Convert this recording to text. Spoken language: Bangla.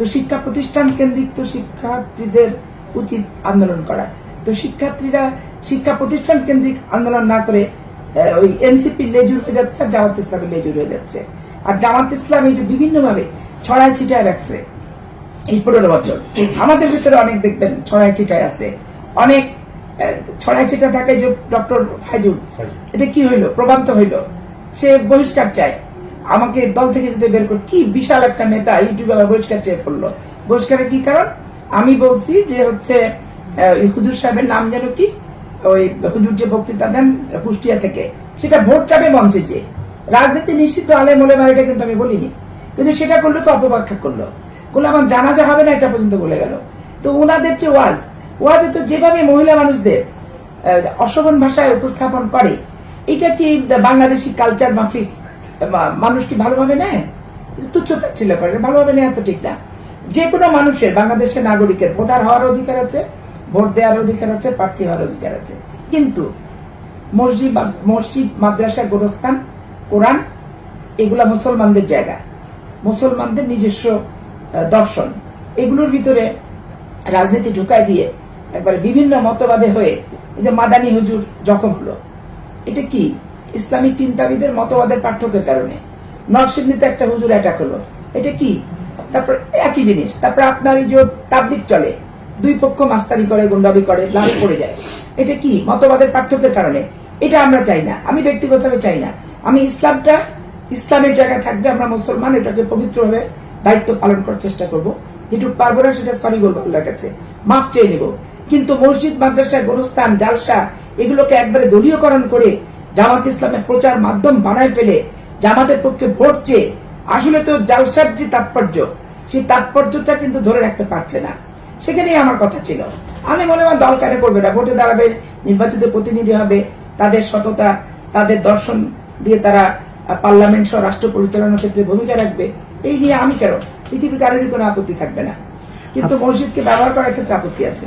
তো শিক্ষা প্রতিষ্ঠান কেন্দ্রিক তো শিক্ষার্থীদের উচিত আন্দোলন করা। তো শিক্ষার্থীরা শিক্ষা প্রতিষ্ঠান কেন্দ্রিক আন্দোলন না করে ওই এনসিপি লেজুর হয়ে যাচ্ছে, জামাত ইসলামের লেজুর হয়ে যাচ্ছে। আর জামাত ইসলাম এই যে বিভিন্ন ভাবে ছড়ায় ছিটায় রাখছে এই 15 বছর, আমাদের ভিতরে অনেক দেখবেন ছড়ায় ছিটায় আছে, অনেক ছড়ায় ছিটা থাকে। যে ডক্টর ফাইজুল, এটা কি হইলো? প্রমাণ তো হইলো, সে বহিষ্কার চায়, আমাকে দল থেকে যদি বের করে, কি বিশাল একটা নেতা ইউটিউবে আবার বহিষ্কার চেয়ে পড়লো। বহিষ্কারের কি কারণ? আমি বলছি যে হচ্ছে হুজুর সাহেবের নাম যেন কি, ওই হুজুর যে বক্তৃতা দেন কুষ্টিয়া থেকে, সেটা ভোট চাবে মঞ্চে, যে রাজনীতি নিষিদ্ধ আলেম ওলেমা, এটা কিন্তু আমি বলিনি, কিন্তু সেটা করলো তো অপব্যাখ্যা করলো, আমার জানাজা হবে না এটা পর্যন্ত বলে গেল। তো ওনাদের যে ওয়াজে তো যেভাবে মহিলা মানুষদের অশোভন ভাষায় উপস্থাপন করে, এটা কি বাংলাদেশি কালচার মাফিক মানুষ কি ভালোভাবে নেয়? তুচ্ছতাচ্ছিল্য করে, ভালোভাবে নেয় তো ঠিক না। যে কোনো মানুষের, বাংলাদেশের নাগরিকের ভোটার হওয়ার অধিকার আছে, ভোট দেওয়ার অধিকার আছে, প্রার্থী হওয়ার অধিকার আছে। কিন্তু মসজিদ মাদ্রাসা গোরস্থান কোরআন এগুলা মুসলমানদের জায়গা, মুসলমানদের নিজস্ব দর্শন, এগুলোর ভিতরে রাজনীতি ঢুকাই দিয়ে একবারে বিভিন্ন মতবাদে হয়ে এই যে মাদানী হুজুর জখম হলো, এটা কি ইসলামিক চিন্তাবিদের মতবাদের পার্থক্যের কারণে? নরসিংদীতে একটা হুজুর অ্যাটাক হলো, এটা কি? তারপর একই জিনিস। তারপর আপনার এই যে তাবলিগ চলে, দুই পক্ষ মাস্তানি করে, গুন্ডামি করে, লাশ পড়ে যায়, এটা কি মতবাদের পার্থক্যের কারণে? এটা আমরা চাই না, আমি ব্যক্তিগতভাবে চাই না। আমি ইসলামটা ইসলামের জায়গায় থাকবে, আমরা মুসলমান, এটাকে পবিত্রভাবে দায়িত্ব পালন করার চেষ্টা করব। যেটুকু পারবো না সেটা সরি বলবো, আল্লাহর কাছে মাপ চেয়ে নেব। কিন্তু মসজিদ মাদ্রাসা গোরস্থান জালসা এগুলোকে একবারে দলীয়করণ করে জামাত ইসলামের প্রচার মাধ্যম বানায় ফেলে জামাতের পক্ষে ভোট চেয়ে, আসলে তো জালসার যে তাৎপর্য, সেই তাৎপর্যটা কিন্তু ধরে রাখতে পারছে না। সেখানেই আমার কথা ছিল। আমি মনে হয় দল কারে করবে না, ভোটে দাঁড়াবে, নির্বাচিত প্রতিনিধি হবে, তাদের সততা, তাদের দর্শন দিয়ে তারা পার্লামেন্ট সহ রাষ্ট্র পরিচালনার ক্ষেত্রে ভূমিকা রাখবে, এই নিয়ে আমি কেন, পৃথিবীর কারোরই কোনো আপত্তি থাকবে না। কিন্তু মসজিদকে ব্যবহার করার ক্ষেত্রে আপত্তি আছে।